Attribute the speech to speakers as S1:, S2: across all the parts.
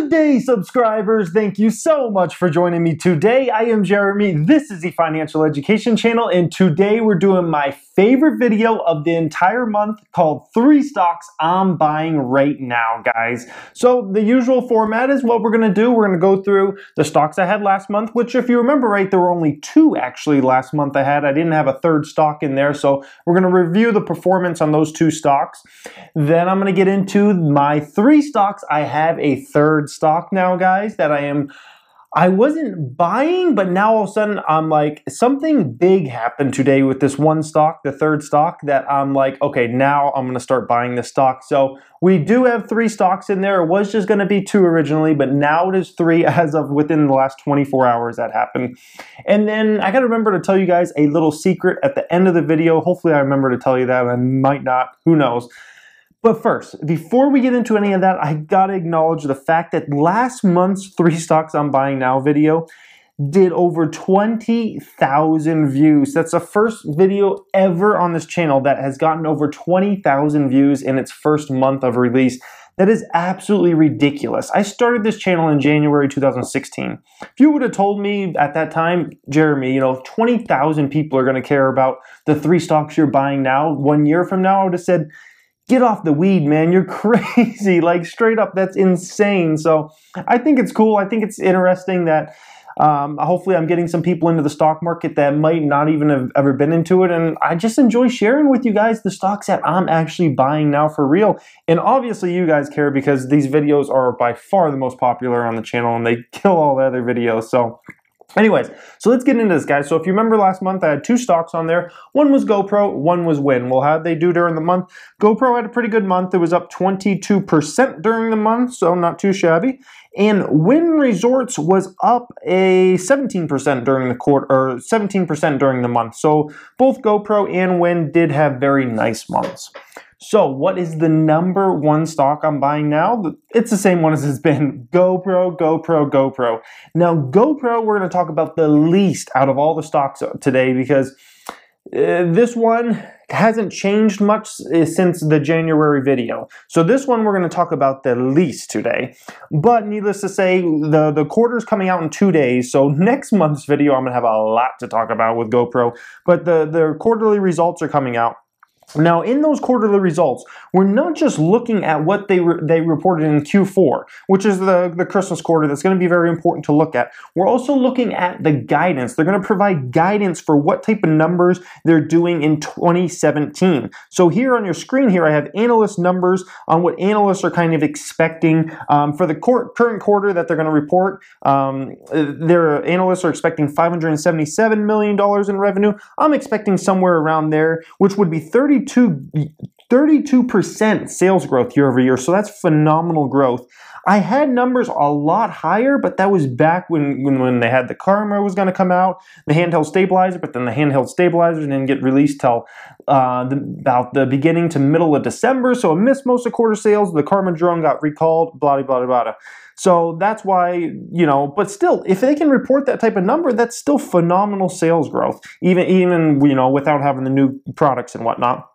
S1: Good day, subscribers. Thank you so much for joining me today. I am Jeremy. This is the Financial Education Channel, and today we're doing my favorite video of the entire month called 3 Stocks I'm Buying Right Now, guys. So the usual format is what we're going to do. We're going to go through the stocks I had last month, which if you remember right, there were only 2 actually last month I had. I didn't have a 3rd stock in there, so we're going to review the performance on those 2 stocks. Then I'm going to get into my 3 stocks. I have a 3rd stock now, guys, that I wasn't buying, but now all of a sudden I'm like, something big happened today with this one stock, the 3rd stock, that I'm like, okay, now I'm going to start buying this stock. So we do have 3 stocks in there. It was just going to be 2 originally, but now it is 3 as of within the last 24 hours that happened. And then I got to remember to tell you guys a little secret at the end of the video. Hopefully I remember to tell you that. I might not. Who knows? But first, before we get into any of that, I gotta acknowledge the fact that last month's 3 Stocks I'm Buying Now video did over 20,000 views. That's the first video ever on this channel that has gotten over 20,000 views in its first month of release. That is absolutely ridiculous. I started this channel in January 2016. If you would have told me at that time, Jeremy, 20,000 people are gonna care about the 3 stocks you're buying now 1 year from now, I would have said, get off the weed, man. You're crazy. Like, straight up, that's insane. So I think it's cool. I think it's interesting that hopefully I'm getting some people into the stock market that might not even have ever been into it. And I just enjoy sharing with you guys the stocks that I'm actually buying now for real. And obviously you guys care because these videos are by far the most popular on the channel and they kill all the other videos. So anyways, so let's get into this, guys. So if you remember last month, I had 2 stocks on there. One was GoPro, one was Wynn. Well, how'd they do during the month? GoPro had a pretty good month. It was up 22% during the month, so not too shabby. And Wynn Resorts was up a 17% during the quarter, or 17% during the month. So both GoPro and Wynn did have very nice months. So what is the number 1 stock I'm buying now? It's the same one as it's been. GoPro, GoPro, GoPro. Now GoPro, we're going to talk about the least out of all the stocks today because this one hasn't changed much since the January video. So this one we're going to talk about the least today. But needless to say, the quarter's coming out in 2 days. So next month's video, I'm going to have a lot to talk about with GoPro. But the quarterly results are coming out. Now, in those quarterly results, we're not just looking at what they reported in Q4, which is the Christmas quarter that's going to be very important to look at. We're also looking at the guidance. They're going to provide guidance for what type of numbers they're doing in 2017. So here on your screen here, I have analyst numbers on what analysts are kind of expecting for the current quarter that they're going to report. Their analysts are expecting $577 million in revenue. I'm expecting somewhere around there, which would be 32% sales growth year over year. So that's phenomenal growth. I had numbers a lot higher, but that was back when they had the Karma was going to come out, the handheld stabilizer, but then the handheld stabilizer didn't get released till about the beginning to middle of December. So it missed most of quarter sales. The Karma drone got recalled, blah, blah, blah, blah. So that's why, but still, if they can report that type of number, that's still phenomenal sales growth, even without having the new products and whatnot.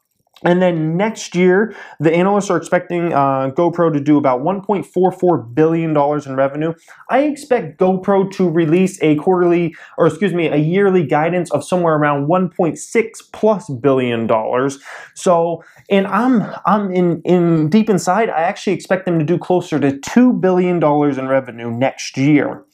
S1: And then next year, the analysts are expecting GoPro to do about $1.44 billion in revenue. I expect GoPro to release a yearly guidance of somewhere around $1.6+ billion. So, and I'm in deep inside, I actually expect them to do closer to $2 billion in revenue next year.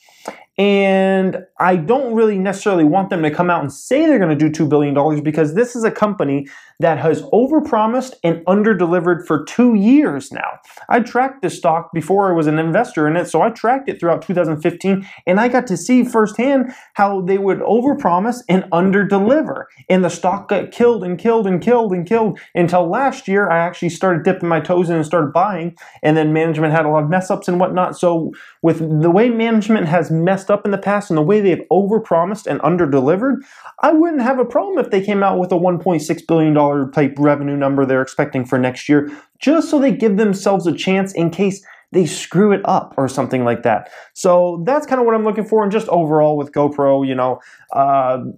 S1: And I don't really necessarily want them to come out and say they're going to do $2 billion because this is a company that has overpromised and underdelivered for 2 years now. I tracked this stock before I was an investor in it, so I tracked it throughout 2015, and I got to see firsthand how they would overpromise and underdeliver. And the stock got killed and killed and killed and killed until last year I actually started dipping my toes in and started buying, and then management had a lot of mess-ups and whatnot. So with the way management has messed up in the past and the way they've overpromised and underdelivered, I wouldn't have a problem if they came out with a $1.6 billion type revenue number they're expecting for next year, just so they give themselves a chance in case they screw it up or something like that. So that's kind of what I'm looking for. And just overall with GoPro,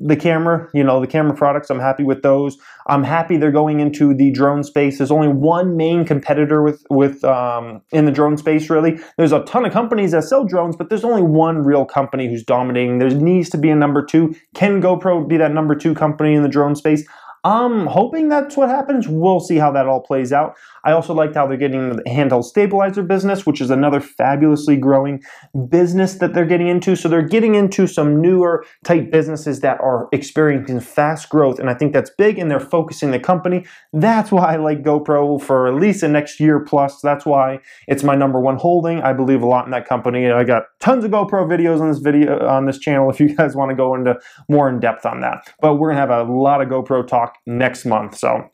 S1: the camera, the camera products, I'm happy with those. I'm happy they're going into the drone space. There's only one main competitor with in the drone space, really. There's a ton of companies that sell drones, but there's only one real company who's dominating. There needs to be a number two. Can GoPro be that number two company in the drone space? I'm hoping that's what happens. We'll see how that all plays out. I also liked how they're getting into the handheld stabilizer business, which is another fabulously growing business that they're getting into. So they're getting into some newer type businesses that are experiencing fast growth, and I think that's big, and they're focusing the company. That's why I like GoPro for at least the next year plus. That's why it's my number one holding. I believe a lot in that company. I got tons of GoPro videos on this channel if you guys want to go into more in depth on that. But we're gonna have a lot of GoPro talk next month. So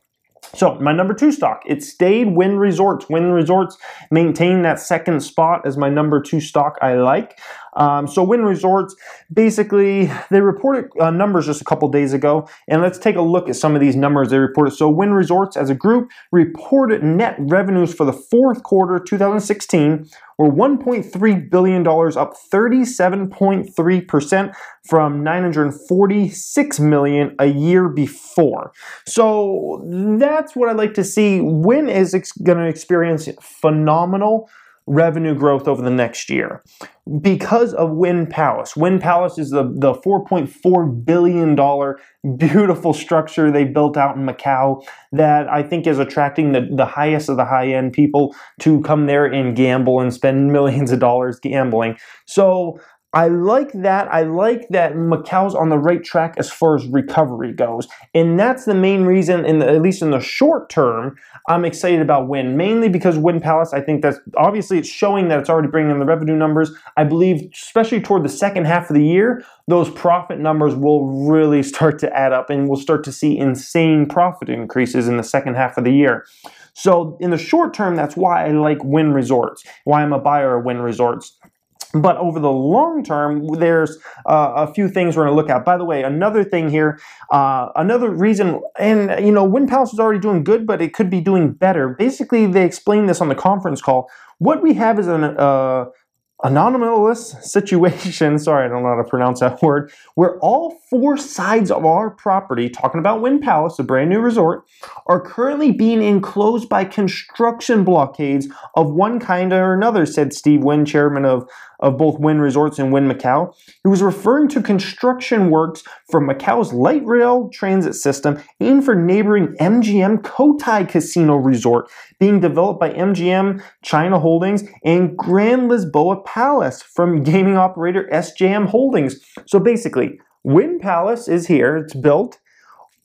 S1: my number two stock, it stayed Wynn Resorts. Wynn Resorts maintained that second spot as my number two stock I like. So Wynn Resorts, basically, they reported numbers just a couple days ago, and let's take a look at some of these numbers they reported. So Wynn Resorts as a group reported net revenues for the fourth quarter 2016 were $1.3 billion, up 37.3% from $946 million a year before. So that's what I'd like to see. Wynn is going to experience phenomenal revenue growth over the next year because of Wynn Palace. Wynn Palace is the $4.4 billion beautiful structure they built out in Macau that I think is attracting the highest of the high-end people to come there and gamble and spend millions of dollars gambling. So I like that. I like that Macau's on the right track as far as recovery goes. And that's the main reason, at least in the short term, I'm excited about Wynn. Mainly because Wynn Palace, I think that's obviously it's showing that it's already bringing in the revenue numbers. I believe, especially toward the second half of the year, those profit numbers will really start to add up, and we'll start to see insane profit increases in the second half of the year. So in the short term, that's why I like Wynn Resorts, why I'm a buyer of Wynn Resorts. But over the long term, there's a few things we're going to look at. By the way, another thing here, another reason, and Wynn Palace is already doing good, but it could be doing better. Basically, they explained this on the conference call. What we have is an anomalous situation, sorry, I don't know how to pronounce that word, where all four sides of our property, talking about Wynn Palace, a brand new resort, are currently being enclosed by construction blockades of one kind or another, said Steve Wynn, chairman of both Wynn Resorts and Wynn Macau. He was referring to construction works for Macau's light rail transit system and for neighboring MGM Cotai Casino Resort being developed by MGM China Holdings and Grand Lisboa Palace from gaming operator SJM Holdings. So basically, Wynn Palace is here, it's built.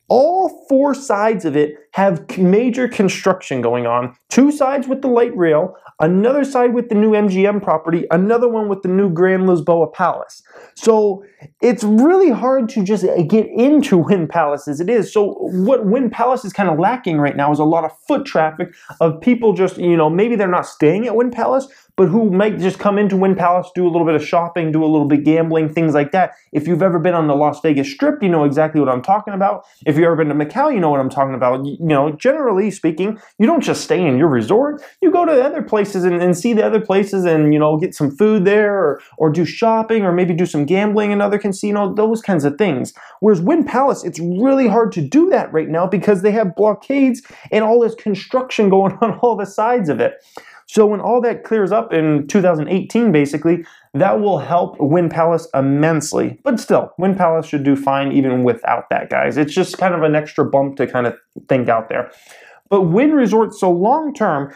S1: All four sides of it have major construction going on. Two sides with the light rail, another side with the new MGM property, another one with the new Grand Lisboa Palace. So it's really hard to just get into Wynn Palace as it is. So what Wynn Palace is kind of lacking right now is a lot of foot traffic of people just, maybe they're not staying at Wynn Palace, but who might just come into Wynn Palace, do a little bit of shopping, do a little bit of gambling, things like that. If you've ever been on the Las Vegas Strip, you know exactly what I'm talking about. If you've ever been to Macau, you know what I'm talking about. Generally speaking, you don't just stay in your resort. You go to other places and see the other places and, get some food there or do shopping or maybe do some gambling in other casinos, those kinds of things. Whereas Wynn Palace, it's really hard to do that right now because they have blockades and all this construction going on all the sides of it. So when all that clears up in 2018, basically, that will help Wynn Palace immensely. But still, Wynn Palace should do fine even without that, guys. It's just kind of an extra bump to kind of think out there. But Wynn Resorts, so long term,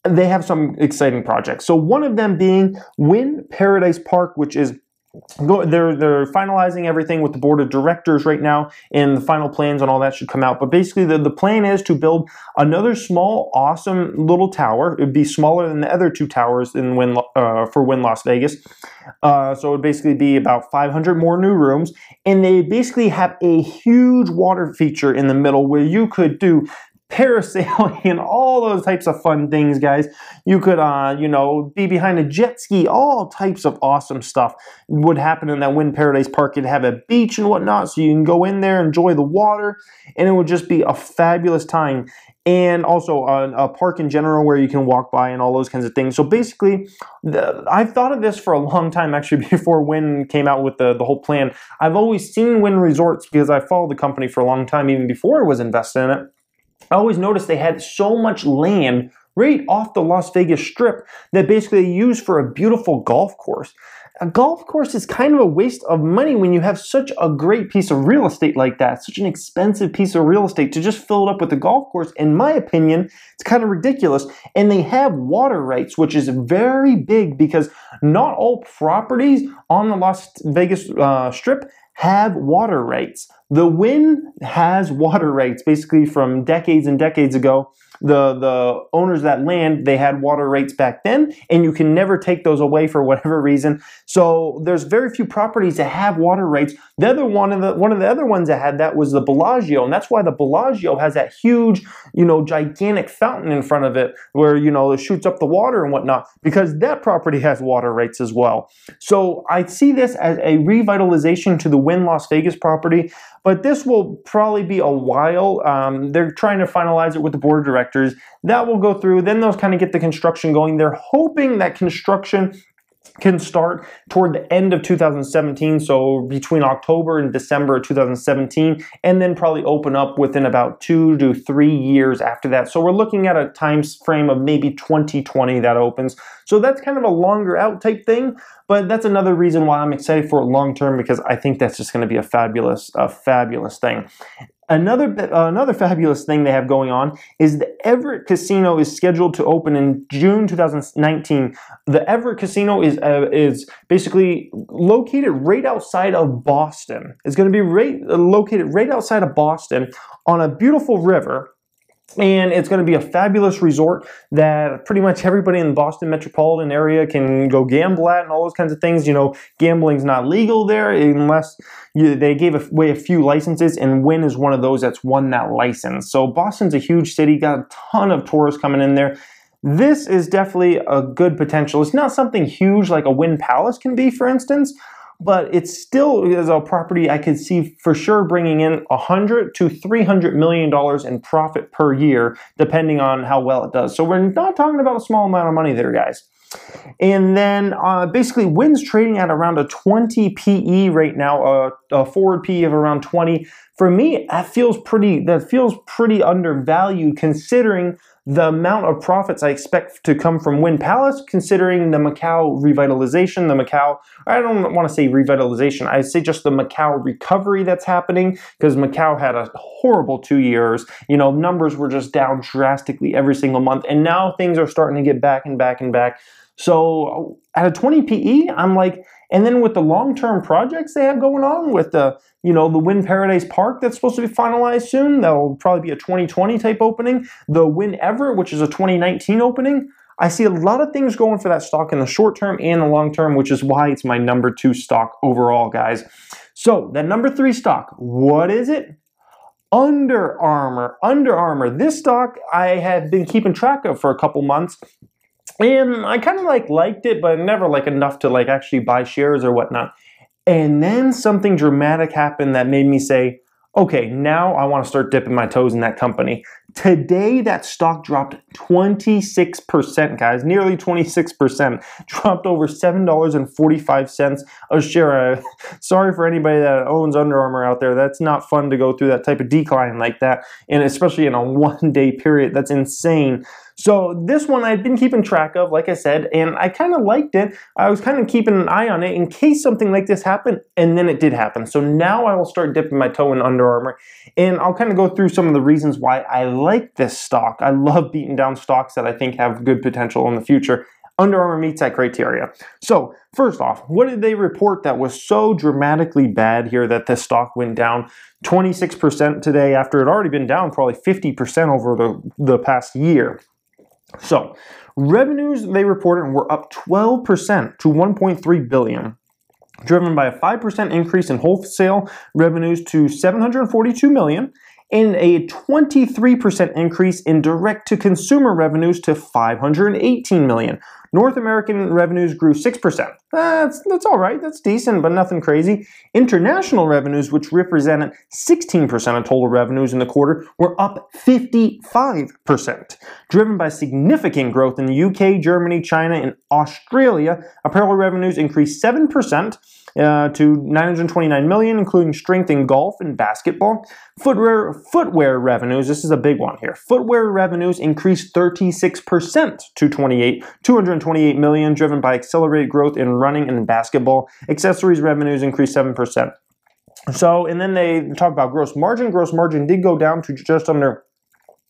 S1: they have some exciting projects. So one of them being Wynn Paradise Park, which is they're finalizing everything with the board of directors right now, and the final plans on all that should come out. But basically, the plan is to build another small, awesome little tower. It would be smaller than the other two towers in for Wynn Las Vegas. So it would basically be about 500 more new rooms, and they basically have a huge water feature in the middle where you could do parasailing and all those types of fun things, guys. You could, be behind a jet ski. All types of awesome stuff would happen in that Wynn Paradise Park. It'd have a beach and whatnot, so you can go in there, enjoy the water, and it would just be a fabulous time. and also a park in general where you can walk by and all those kinds of things. So basically, I've thought of this for a long time, actually, before Wynn came out with the whole plan. I've always seen Wynn Resorts because I followed the company for a long time, even before I was invested in it. I always noticed they had so much land right off the Las Vegas Strip that basically they used for a beautiful golf course. A golf course is kind of a waste of money when you have such a great piece of real estate like that, such an expensive piece of real estate to just fill it up with a golf course. In my opinion, it's kind of ridiculous. And they have water rights, which is very big because not all properties on the Las Vegas Strip have water rights. The Wynn has water rights basically from decades and decades ago. The owners of that land, they had water rights back then, and you can never take those away for whatever reason. So there's very few properties that have water rights. The other one of the other ones that had that was the Bellagio, and that's why the Bellagio has that huge, gigantic fountain in front of it where, it shoots up the water and whatnot, because that property has water rights as well. So I see this as a revitalization to the Wynn Las Vegas property, but this will probably be a while. They're trying to finalize it with the board of directors. That will go through. Then they'll kind of get the construction going. They're hoping that construction can start toward the end of 2017, so between October and December of 2017, and then probably open up within about 2 to 3 years after that. So we're looking at a time frame of maybe 2020 that opens. So that's kind of a longer out type thing, but that's another reason why I'm excited for it long term, because I think that's just going to be a fabulous thing. Another fabulous thing they have going on is the Everett Casino is scheduled to open in June 2019. The Everett Casino is basically located right outside of Boston. It's going to be located right outside of Boston on a beautiful river. And it's going to be a fabulous resort that pretty much everybody in the Boston metropolitan area can go gamble at and all those kinds of things. Gambling's not legal there unless they gave away a few licenses, and Wynn is one of those that's won that license. So Boston's a huge city, got a ton of tourists coming in there. This is definitely a good potential. It's not something huge like a Wynn Palace can be, for instance, but it still is a property I could see for sure bringing in $100 to $300 million in profit per year, depending on how well it does. So we're not talking about a small amount of money there, guys. And then basically Wynn's trading at around a 20 PE right now, a forward PE of around 20. For me, that feels pretty undervalued considering the amount of profits I expect to come from Wynn Palace, considering the Macau revitalization, I don't want to say revitalization, I say just the Macau recovery that's happening, because Macau had a horrible 2 years. Numbers were just down drastically every single month, and now things are starting to get back and back and back. So at a 20 PE, I'm like, and then with the long-term projects they have going on with the Wynn Paradise Park that's supposed to be finalized soon, that'll probably be a 2020 type opening. The Wynn Everett, which is a 2019 opening. I see a lot of things going for that stock in the short term and the long term, which is why it's my number 2 stock overall, guys. So that number 3 stock, what is it? Under Armour. Under Armour. This stock I have been keeping track of for a couple months. And I kind of liked it, but never enough to actually buy shares or whatnot. And then something dramatic happened that made me say, okay, now I want to start dipping my toes in that company. Today, that stock dropped 26%, guys, nearly 26%, dropped over $7.45 a share. Sorry for anybody that owns Under Armour out there. That's not fun to go through that type of decline like that, and especially in a one-day period. That's insane. So this one I've been keeping track of, like I said, and I kind of liked it. I was kind of keeping an eye on it in case something like this happened, and then it did happen. So now I will start dipping my toe in Under Armour, and I'll kind of go through some of the reasons why I like this stock. I love beating down stocks that I think have good potential in the future. Under Armour meets that criteria. So first off, what did they report that was so dramatically bad here that this stock went down 26% today after it had already been down probably 50% over the past year? So, revenues they reported were up 12% to $1.3 billion, driven by a 5% increase in wholesale revenues to $742 million, and a 23% increase in direct-to-consumer revenues to $518 million. North American revenues grew 6%. That's all right. That's decent, but nothing crazy. International revenues, which represented 16% of total revenues in the quarter, were up 55%, driven by significant growth in the UK, Germany, China, and Australia. Apparel revenues increased 7%. To $929 million, including strength in golf and basketball. Footwear revenues, this is a big one here. Footwear revenues increased 36% to $228 million, driven by accelerated growth in running and basketball. Accessories revenues increased 7%. So, and then they talk about gross margin. Gross margin did go down to just under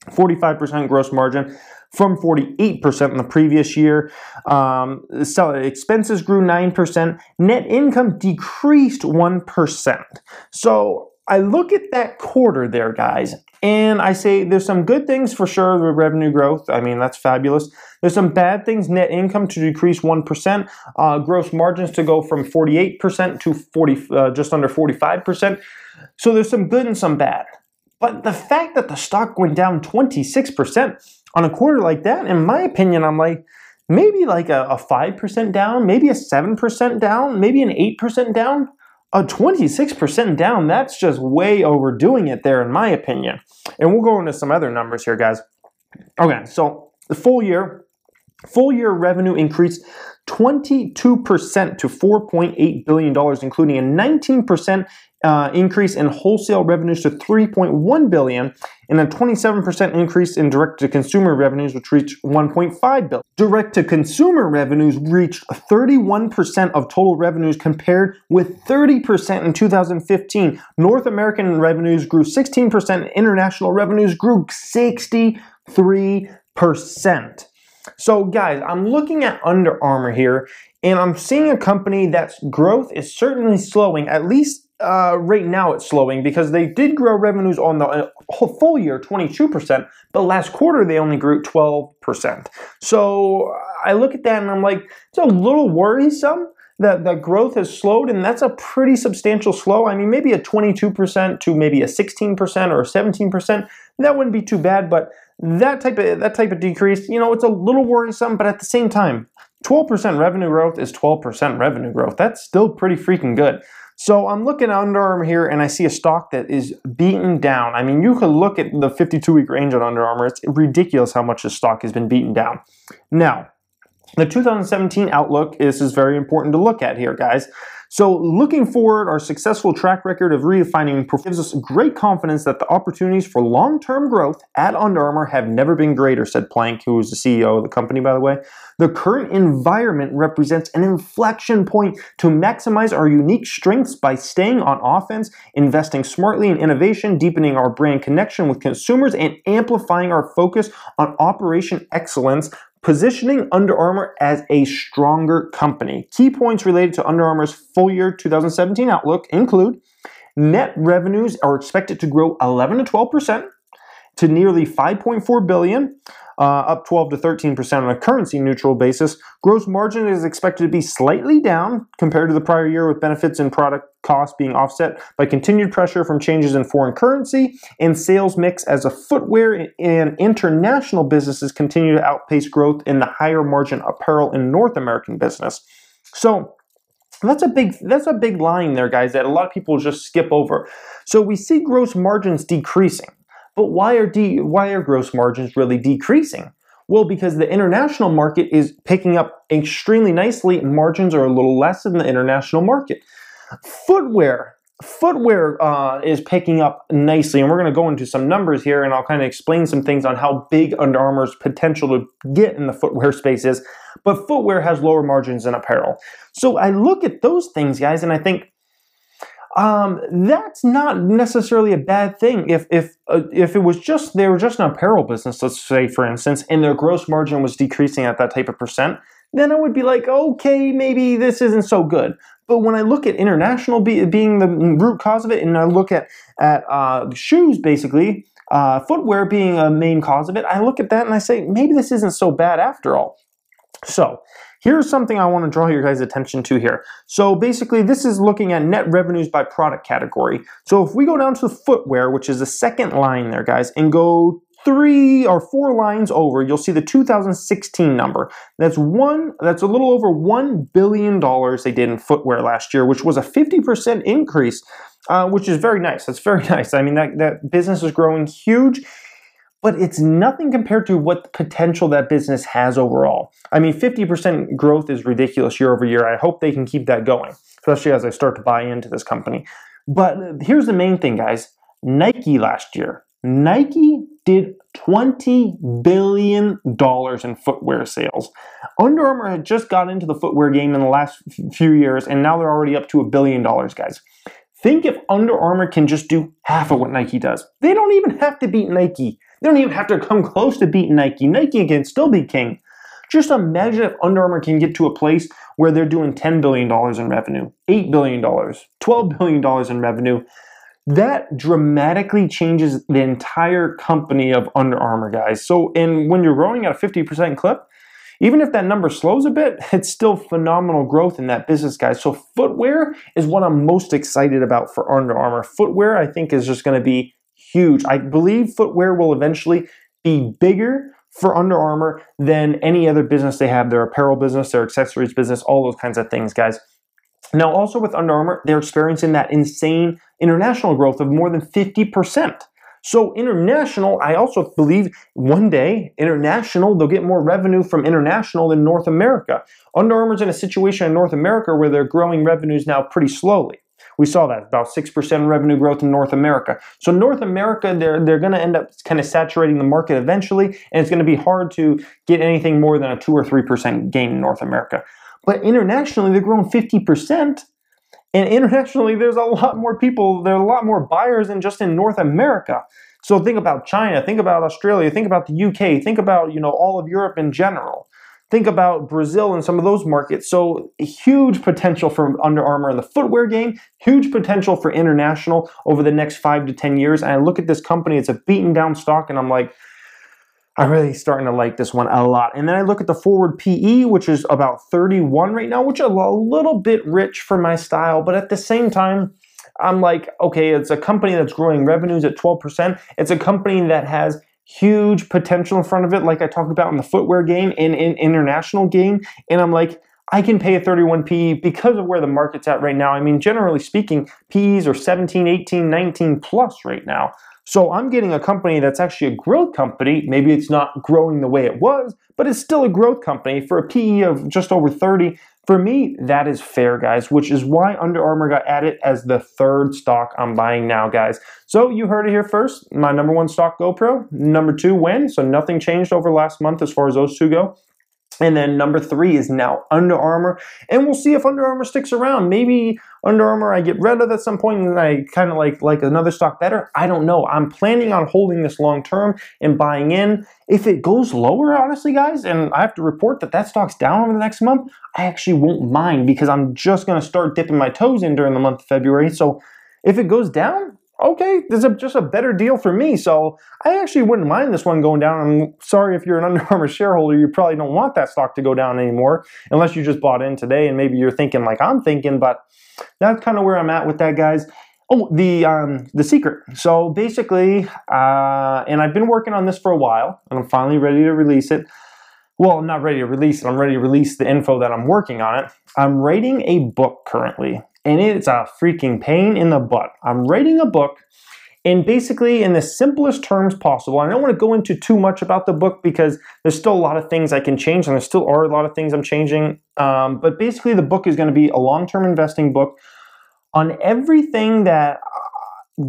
S1: 45% gross margin from 48% in the previous year. Expenses grew 9%. Net income decreased 1%. So I look at that quarter there, guys, and I say there's some good things for sure, the revenue growth. I mean, that's fabulous. There's some bad things. Net income to decrease 1%. Gross margins to go from 48% to just under 45%. So there's some good and some bad. But the fact that the stock went down 26% on a quarter like that, in my opinion, I'm like, maybe like a 5% down, maybe a 7% down, maybe an 8% down. A 26% down, that's just way overdoing it there, in my opinion. And we'll go into some other numbers here, guys. Okay, so the full year revenue increased 22% to $4.8 billion, including a 19% increase in wholesale revenues to $3.1 billion, and a 27% increase in direct-to-consumer revenues, which reached $1.5 billion. Direct-to-consumer revenues reached 31% of total revenues compared with 30% in 2015. North American revenues grew 16%, international revenues grew 63%. So guys, I'm looking at Under Armour here, and I'm seeing a company that's growth is certainly slowing, at least right now it's slowing, because they did grow revenues on the whole full year 22%, but last quarter they only grew 12%. So I look at that and I'm like, it's a little worrisome that growth has slowed, and that's a pretty substantial slow. I mean, maybe a 22% to maybe a 16% or a 17%, that wouldn't be too bad, but that type of decrease, you know, it's a little worrisome, but at the same time, 12% revenue growth is 12% revenue growth. That's still pretty freaking good. So I'm looking at Under Armour here, and I see a stock that is beaten down. I mean, you could look at the 52-week range on Under Armour. It's ridiculous how much the stock has been beaten down. Now, the 2017 outlook, this is very important to look at here, guys. So looking forward, our successful track record of redefining gives us great confidence that the opportunities for long-term growth at Under Armour have never been greater, said Plank, who was the CEO of the company, by the way. The current environment represents an inflection point to maximize our unique strengths by staying on offense, investing smartly in innovation, deepening our brand connection with consumers, and amplifying our focus on operation excellence, positioning Under Armour as a stronger company. Key points related to Under Armour's full year 2017 outlook include net revenues are expected to grow 11 to 12% to nearly $5.4 billion, up 12 to 13% on a currency-neutral basis. Gross margin is expected to be slightly down compared to the prior year, with benefits and product costs being offset by continued pressure from changes in foreign currency and sales mix as the footwear and international businesses continue to outpace growth in the higher margin apparel and North American business. So that's a big line there, guys, that a lot of people just skip over. So we see gross margins decreasing. But why are gross margins really decreasing? Well, because the international market is picking up extremely nicely. Margins are a little less in the international market. Footwear is picking up nicely, and we're going to go into some numbers here, and I'll kind of explain some things on how big Under Armour's potential to get in the footwear space is. But footwear has lower margins than apparel. So I look at those things, guys, and I think, that's not necessarily a bad thing. If it was just, they were just an apparel business, let's say, for instance, and their gross margin was decreasing at that type of percent, then I would be like, okay, maybe this isn't so good. But when I look at international being the root cause of it, and I look at shoes, basically, footwear being a main cause of it, I look at that and I say, maybe this isn't so bad after all. So here's something I want to draw your guys' attention to here. So basically, this is looking at net revenues by product category. So if we go down to the footwear, which is the second line there, guys, and go 3 or 4 lines over, you'll see the 2016 number. That's a little over $1 billion they did in footwear last year, which was a 50% increase, which is very nice. That's very nice. I mean, that business is growing huge, but it's nothing compared to what potential that business has overall. I mean, 50% growth is ridiculous year over year. I hope they can keep that going, especially as I start to buy into this company. But here's the main thing, guys. Nike last year. Nike did $20 billion in footwear sales. Under Armour had just got into the footwear game in the last few years, and now they're already up to $1 billion, guys. Think if Under Armour can just do half of what Nike does. They don't even have to beat Nike. They don't even have to come close to beating Nike. Nike can still be king. Just imagine if Under Armour can get to a place where they're doing $10 billion in revenue, $8 billion, $12 billion in revenue. That dramatically changes the entire company of Under Armour, guys. So, and when you're growing at a 50% clip, even if that number slows a bit, it's still phenomenal growth in that business, guys. So footwear is what I'm most excited about for Under Armour. Footwear, I think, is just going to be huge. I believe footwear will eventually be bigger for Under Armour than any other business they have, their apparel business, their accessories business, all those kinds of things, guys. Now, also with Under Armour, they're experiencing that insane international growth of more than 50%. So international, I also believe one day, international, they'll get more revenue from international than North America. Under Armour's in a situation in North America where they're growing revenues now pretty slowly. We saw that, about 6% revenue growth in North America. So North America, they're going to end up kind of saturating the market eventually, and it's going to be hard to get anything more than a 2 or 3% gain in North America. But internationally, they're growing 50%. And internationally, there's a lot more people, there are a lot more buyers than just in North America. So think about China, think about Australia, think about the UK, think about, all of Europe in general. Think about Brazil and some of those markets. So huge potential for Under Armour in the footwear game, huge potential for international over the next 5 to 10 years. And I look at this company, it's a beaten down stock, and I'm like, I'm really starting to like this one a lot. And then I look at the forward PE, which is about 31 right now, which is a little bit rich for my style. But at the same time, I'm like, okay, it's a company that's growing revenues at 12%. It's a company that has huge potential in front of it, like I talked about in the footwear game and in international game. And I'm like, I can pay a 31 PE because of where the market's at right now. I mean, generally speaking, PEs are 17, 18, 19 plus right now. So I'm getting a company that's actually a growth company. Maybe it's not growing the way it was, but it's still a growth company for a PE of just over 30. For me, that is fair, guys, which is why Under Armour got added as the third stock I'm buying now, guys. So you heard it here first. My number 1 stock, GoPro. Number 2, Wynn. So nothing changed over last month as far as those two go. And then number 3 is now Under Armour. And we'll see if Under Armour sticks around. Maybe Under Armour I get rid of at some point and I kind of like another stock better. I don't know. I'm planning on holding this long term and buying in. If it goes lower, honestly, guys, and I have to report that stock's down over the next month, I actually won't mind because I'm just going to start dipping my toes in during the month of February. So if it goes down, okay, this is just a better deal for me. So I actually wouldn't mind this one going down. I'm sorry if you're an Under Armour shareholder, you probably don't want that stock to go down anymore unless you just bought in today and maybe you're thinking like I'm thinking, but that's kind of where I'm at with that, guys. Oh, the secret. So basically, and I've been working on this for a while and I'm finally ready to release it. Well, I'm not ready to release it. I'm ready to release the info that I'm working on it. I'm writing a book currently. And it's a freaking pain in the butt. I'm writing a book, and basically in the simplest terms possible. I don't want to go into too much about the book because there's still a lot of things I can change, and there still are a lot of things I'm changing. But basically the book is going to be a long-term investing book on everything that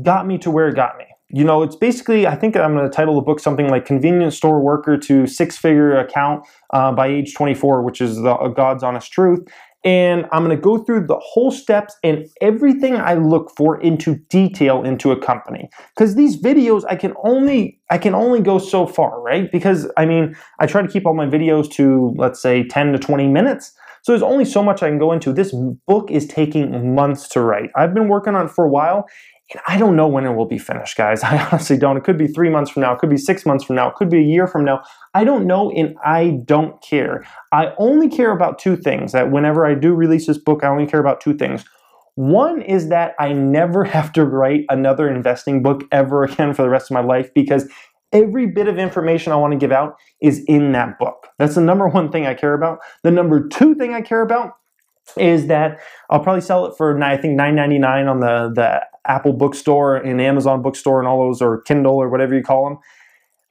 S1: got me to where it got me. It's basically, I think I'm going to title the book something like Convenience Store Worker to Six-Figure Account by age 24, which is the God's honest truth. And I'm going to go through the whole steps and everything I look for into detail into a company. Because these videos, I can only go so far, right? Because, I mean, I try to keep all my videos to, let's say, 10 to 20 minutes. So there's only so much I can go into. This book is taking months to write. I've been working on it for a while, and I don't know when it will be finished, guys. I honestly don't. It could be 3 months from now. It could be 6 months from now. It could be a year from now. I don't know, and I don't care. I only care about 2 things. That whenever I do release this book, I only care about 2 things. One is that I never have to write another investing book ever again for the rest of my life, because Every bit of information I want to give out is in that book. That's the number one thing I care about. The number two thing I care about is that I'll probably sell it for, I think, $9.99 on the Apple bookstore and Amazon bookstore and all those, or Kindle or whatever you call them.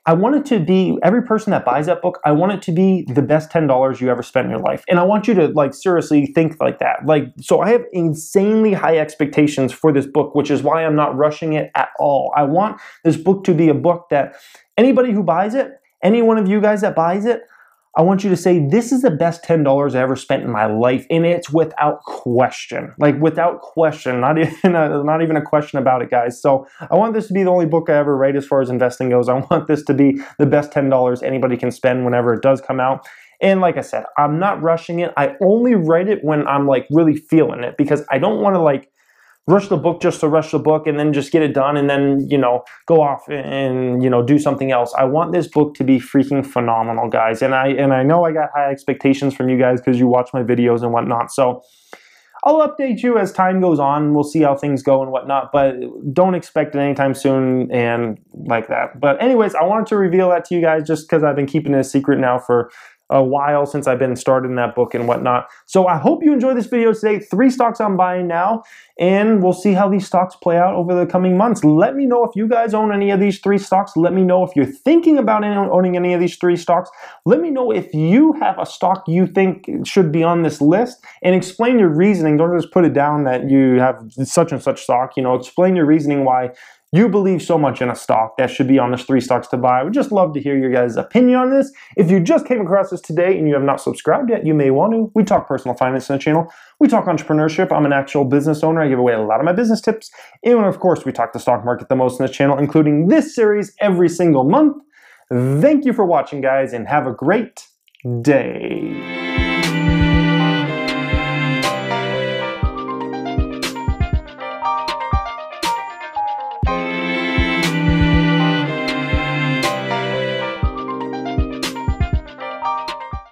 S1: I want it to be, every person that buys that book, I want it to be the best $10 you ever spent in your life. And I want you to like seriously think like that. So I have insanely high expectations for this book, which is why I'm not rushing it at all. I want this book to be a book that anybody who buys it, any one of you guys that buys it, I want you to say, this is the best $10 I ever spent in my life. And it's without question, like without question, not even a question about it, guys. So I want this to be the only book I ever write as far as investing goes. I want this to be the best $10 anybody can spend whenever it does come out. And like I said, I'm not rushing it. I only write it when I'm like really feeling it, because I don't want to like rush the book just to rush the book and then just get it done and then, go off and, do something else. I want this book to be freaking phenomenal, guys. And I know I got high expectations from you guys because you watch my videos and whatnot. So I'll update you as time goes on. We'll see how things go and whatnot, but don't expect it anytime soon and like that. But anyways, I wanted to reveal that to you guys just because I've been keeping it a secret now for a while, since I've been starting that book and whatnot. So I hope you enjoyed this video today. 3 stocks I'm buying now, and we'll see how these stocks play out over the coming months. Let me know if you guys own any of these 3 stocks. Let me know if you're thinking about owning any of these 3 stocks. Let me know if you have a stock you think should be on this list, and explain your reasoning. Don't just put it down that you have such and such stock. Explain your reasoning why you believe so much in a stock that should be on this 3 stocks to buy. I would just love to hear your guys' opinion on this. If you just came across this today and you have not subscribed yet, you may want to. We talk personal finance on the channel. We talk entrepreneurship. I'm an actual business owner. I give away a lot of my business tips. And of course, we talk the stock market the most in this channel, including this series every single month. Thank you for watching, guys, and have a great day.